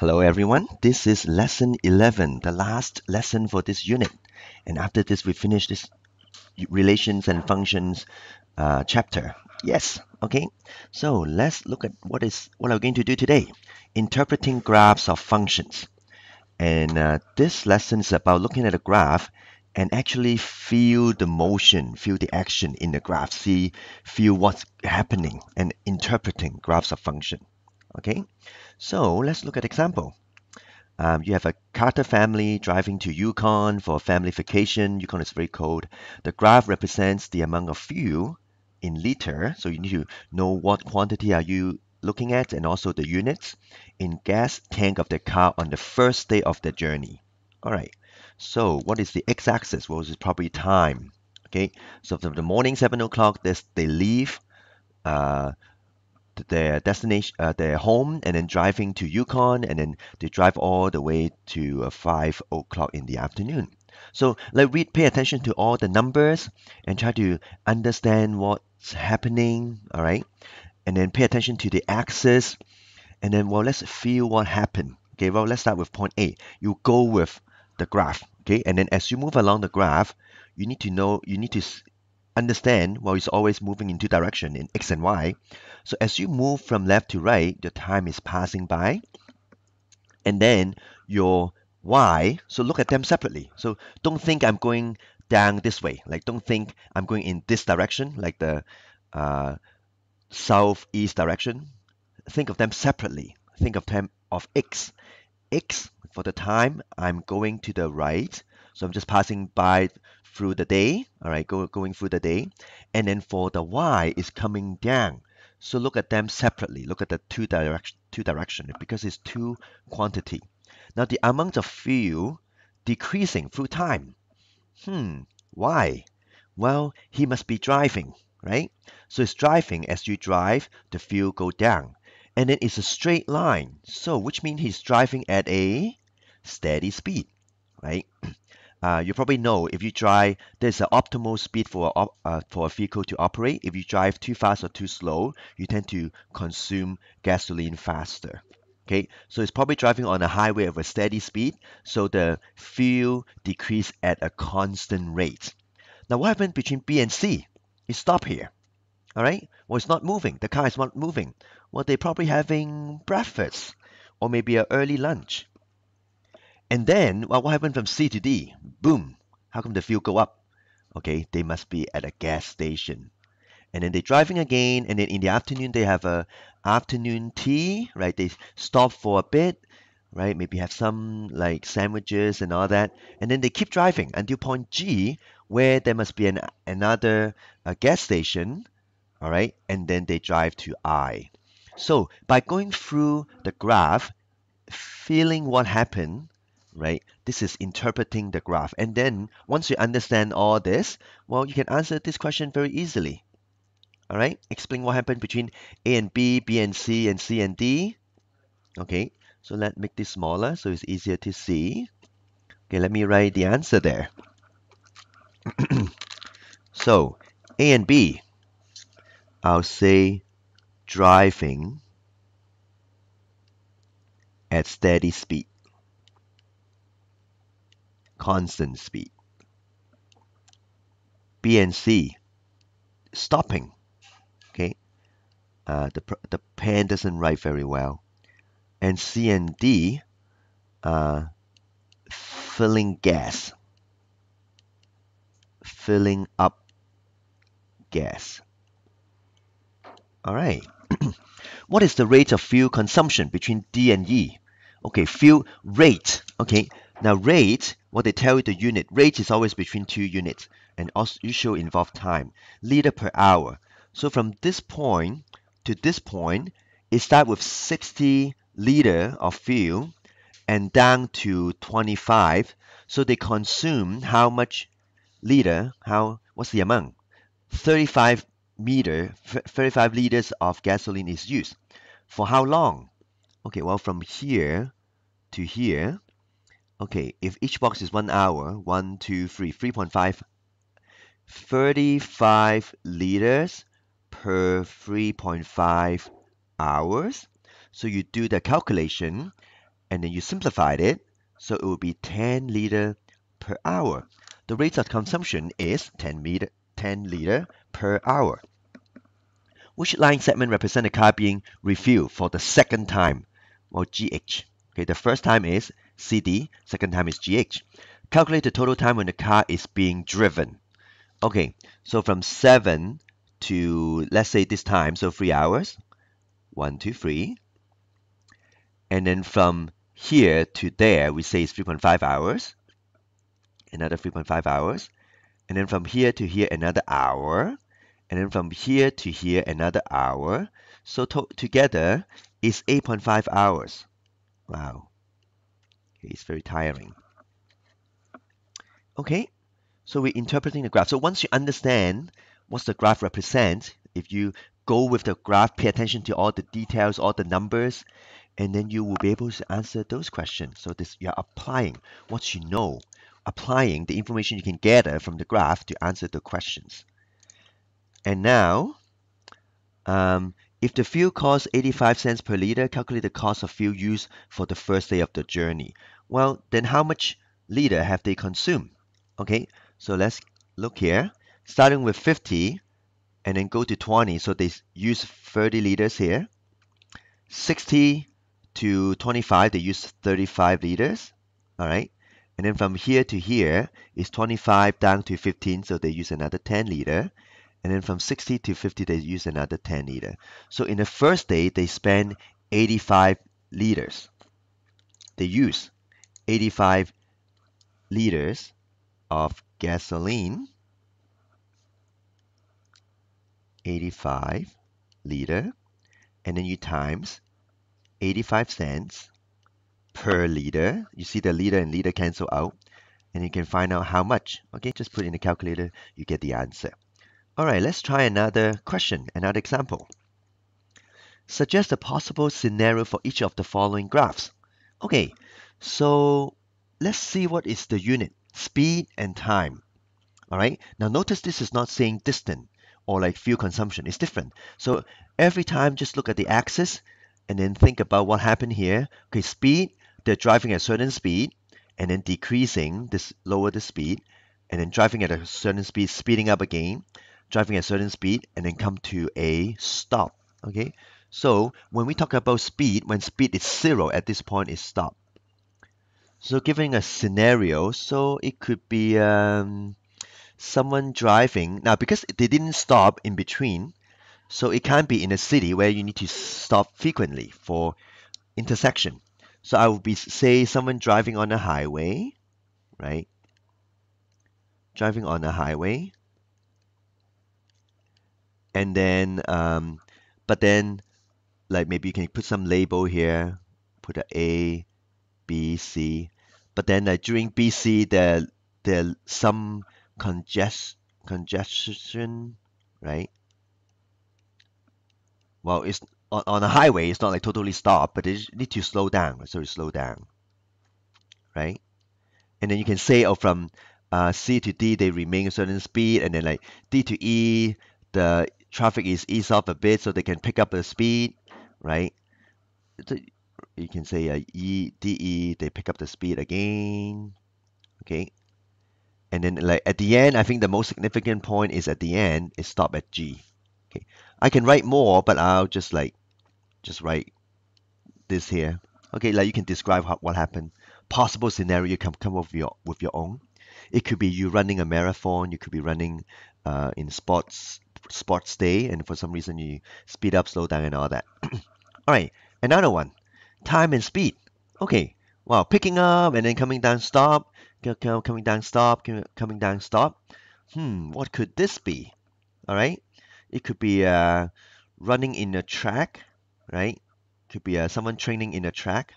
Hello everyone, this is lesson 11, the last lesson for this unit. And after this, we finish this relations and functions chapter. Yes, okay. So let's look at what I'm going to do today. Interpreting graphs of functions. And this lesson is about looking at a graph and actually feel the motion, feel the action in the graph, feel what's happening and interpreting graphs of function. Okay, so let's look at example. You have a Carter family driving to Yukon for a family vacation. Yukon is very cold. The graph represents the amount of fuel in liter, so you need to know what quantity are you looking at and also the units in gas tank of the car on the first day of the journey. All right. So what is the x-axis? Well, it's probably time. Okay. So from the morning 7 o'clock, they leave. Uh, their destination, their home, and then driving to Yukon, and then they drive all the way to 5 o'clock in the afternoon. So like read, pay attention to all the numbers and try to understand what's happening. All right, and then pay attention to the axis, and then well, let's feel what happened. Okay, well, let's start with point A. You go with the graph. Okay, and then as you move along the graph, you need to understand, well, it's always moving in two directions in x and y. So as you move from left to right, your time is passing by. And then your y, so look at them separately. So don't think I'm going down this way. Like don't think I'm going in this direction, like the uh, southeast direction. Think of them separately. Think of them of x. X for the time, I'm going to the right. So I'm just passing by through the day, all right, going through the day. And then for the Y is coming down. So look at them separately. Look at the two direction because it's two quantity. Now the amount of fuel decreasing through time. Why? Well, he must be driving, right? So it's driving. As you drive, the fuel go down. And then it's a straight line. So which means he's driving at a steady speed, right? You probably know if you drive, there's an optimal speed for a vehicle to operate. If you drive too fast or too slow, you tend to consume gasoline faster. Okay, so it's probably driving on a highway of a steady speed, so the fuel decrease at a constant rate. Now, what happened between B and C? It stopped here. All right. Well, it's not moving. The car is not moving. Well, they're probably having breakfast or maybe an early lunch. And then, well, what happened from C to D? Boom. How come the fuel go up? Okay, they must be at a gas station. And then they're driving again. And then in the afternoon, they have a afternoon tea, right? They stop for a bit, right? Maybe have some like sandwiches and all that. And then they keep driving until point G, where there must be another gas station, all right? And then they drive to I. So by going through the graph, feeling what happened, right? This is interpreting the graph. And then once you understand all this, well, you can answer this question very easily. All right? Explain what happened between A and B, B and C and D. Okay, so let's make this smaller so it's easier to see. Okay, let me write the answer there. So A and B, I'll say driving at steady speed, constant speed. B and C, stopping. Okay, the pen doesn't write very well. And C and D, filling gas, filling up gas. All right. What is the rate of fuel consumption between D and E? Okay, fuel rate. Okay, now rate, what they tell you the unit. Rate is always between two units and also usually involve time. Liter per hour. So from this point to this point, it starts with 60 liter of fuel and down to 25. So they consume how much liter? What's the amount? 35 35 liters of gasoline is used. For how long? Okay, well, from here to here. Okay, if each box is 1 hour, 1, 2, 3, 3.5, 35 liters per 3.5 hours. So you do the calculation. and then you simplified it, so it will be 10 liter per hour. The rate of consumption is 10 liter per hour. Which line segment represents a car being refueled for the second time? Well, GH. Okay, the first time is CD, second time is GH. Calculate the total time when the car is being driven. Okay, so from 7 to, let's say this time, so 3 hours. 1, 2, 3. And then from here to there, we say it's 3.5 hours. Another 3.5 hours. And then from here to here, another hour. And then from here to here, another hour. So together is 8.5 hours. Wow. It's very tiring. Okay, so we're interpreting the graph. So once you understand what the graph represents, if you go with the graph, pay attention to all the details, all the numbers, and then you will be able to answer those questions. So this, you're applying what you know, applying the information you can gather from the graph to answer the questions. And now, if the fuel costs 85 cents per liter, calculate the cost of fuel used for the first day of the journey. Well, then how much liter have they consumed? Okay, so let's look here. Starting with 50 and then go to 20, so they use 30 liters here. 60 to 25, they use 35 liters. All right, and then from here to here is 25 down to 15, so they use another 10 liter. And then from 60 to 50, they use another 10 liter. So in the first day, they spend 85 liters. They use 85 liters of gasoline, 85 liter, and then you times 85 cents per liter. You see the liter and liter cancel out, and you can find out how much. Okay, just put in the calculator, you get the answer. All right, let's try another question, another example. Suggest a possible scenario for each of the following graphs. Okay, so let's see what is the unit, speed and time. All right, now notice this is not saying distance or like fuel consumption, it's different. So every time just look at the axis and then think about what happened here. Okay, speed, they're driving at a certain speed and then decreasing, this lower the speed, and then driving at a certain speed, speeding up again, driving at a certain speed, and then come to a stop. Okay, so when we talk about speed, when speed is 0 at this point, is stop. So giving a scenario, so it could be someone driving. Now, because they didn't stop in between, so it can't be in a city where you need to stop frequently for intersection. So I would be, say, someone driving on a highway, right? Driving on a highway. And then, but then, like maybe you can put some label here, put a B, C. But then during BC, there some congestion, right? Well, it's on a highway, it's not like totally stop, but it need to slow down, so you slow down, right? And then you can say, oh, from C to D, they remain a certain speed, and then like D to E, the traffic is eased off a bit, so they can pick up the speed, right? So you can say E, DE, they pick up the speed again, okay? And then like at the end, I think the most significant point is at the end, is stop at G. Okay, I can write more, but I'll just write this here. Okay, like you can describe what happened. Possible scenario, you can come up with your own. It could be you running a marathon. You could be running in sports day, and for some reason you speed up, slow down, and all that. All right, another one, time and speed. Okay, wow, picking up and then coming down, stop, coming down, stop, coming down, stop. What could this be? All right, it could be running in a track, right? Could be someone training in a track.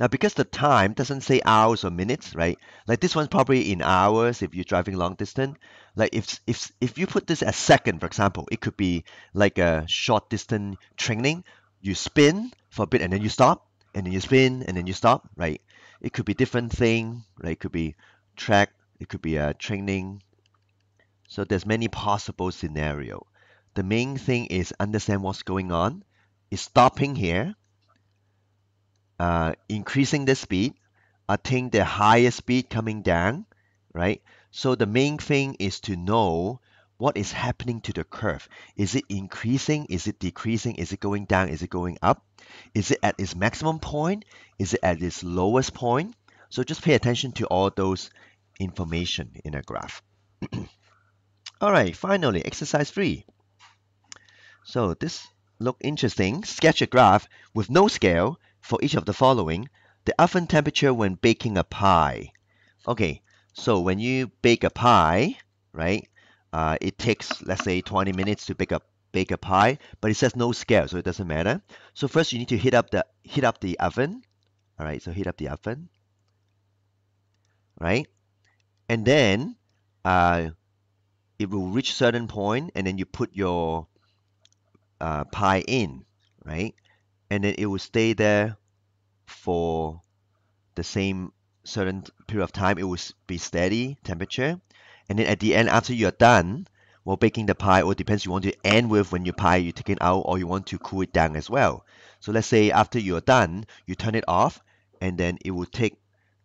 Now, because the time doesn't say hours or minutes, right? Like this one's probably in hours if you're driving long distance. Like if you put this as second, for example, it could be like a short distance training. You spin for a bit and then you stop, and then you spin and then you stop, right? It could be different thing, right? It could be track, it could be a training. So there's many possible scenario. The main thing is understand what's going on. Is stopping here increasing the speed, attain the higher speed coming down, right? So the main thing is to know what is happening to the curve. Is it increasing? Is it decreasing? Is it going down? Is it going up? Is it at its maximum point? Is it at its lowest point? So just pay attention to all those information in a graph. All right, finally, exercise 3. So this look interesting. Sketch a graph with no scale for each of the following. The oven temperature when baking a pie. Okay, so when you bake a pie, right, it takes, let's say, 20 minutes to bake a pie, but it says no scale, so it doesn't matter. So first you need to heat up the oven. All right, so heat up the oven, right? And then uh, it will reach certain point, and then you put your pie in, right? And then it will stay there for the same certain period of time. It will be steady temperature. And then at the end, after you're done, well, baking the pie, or depends you want to end with when your pie you take it out, or you want to cool it down as well. So let's say after you're done, you turn it off, and then it will take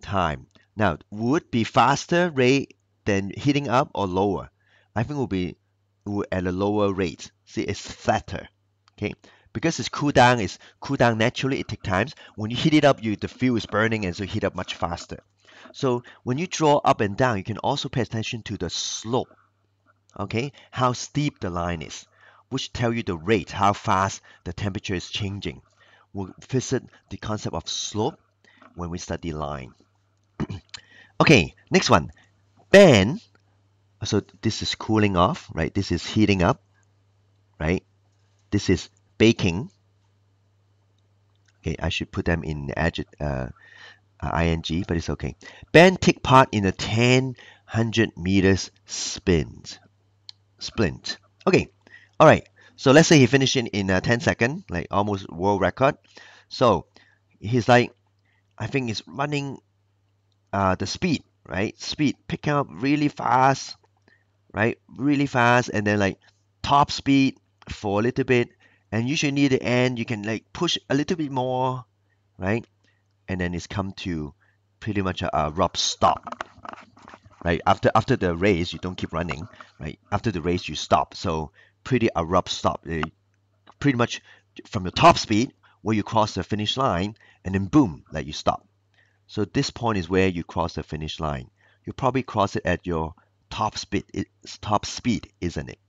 time. Now, would be faster rate than heating up or lower? I think it will at a lower rate. See, it's flatter. Okay, because it's cool down naturally. It takes time. When you heat it up, the fuel is burning, and so heat up much faster. So when you draw up and down, you can also pay attention to the slope. Okay, how steep the line is, which tell you the rate, how fast the temperature is changing. We'll visit the concept of slope when we study line. Okay, next one. Ben. So this is cooling off, right? This is heating up, right? This is baking. Okay, I should put them in ing, but it's okay. Ben take part in a 100 meters sprint. Okay, all right. So let's say he finished in 10 seconds, like almost world record. So he's like, I think he's running the speed, right? Speed, pick up really fast, right? Really fast, and then like top speed for a little bit. And usually near the end, you can like push a little bit more, right? And then it's come to pretty much a abrupt stop, right? After the race, you don't keep running, right? After the race, you stop. So pretty abrupt stop. Pretty much from the top speed where you cross the finish line, and then boom, like you stop. So this point is where you cross the finish line. You probably cross it at your top speed. It's top speed, isn't it?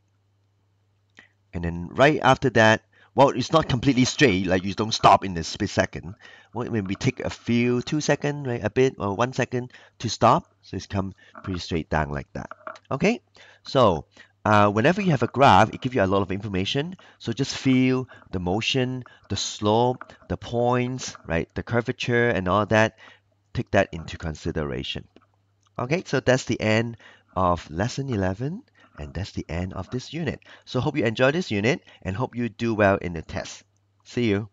And then right after that, well, it's not completely straight, like you don't stop in a split second. Well, when we take a few 2 seconds, right, a bit, or 1 second to stop, so it's come pretty straight down like that. Okay, so whenever you have a graph, it gives you a lot of information. So just feel the motion, the slope, the points, right, the curvature, and all that. Take that into consideration. Okay, so that's the end of lesson 11, and that's the end of this unit. So hope you enjoy this unit and hope you do well in the test. See you.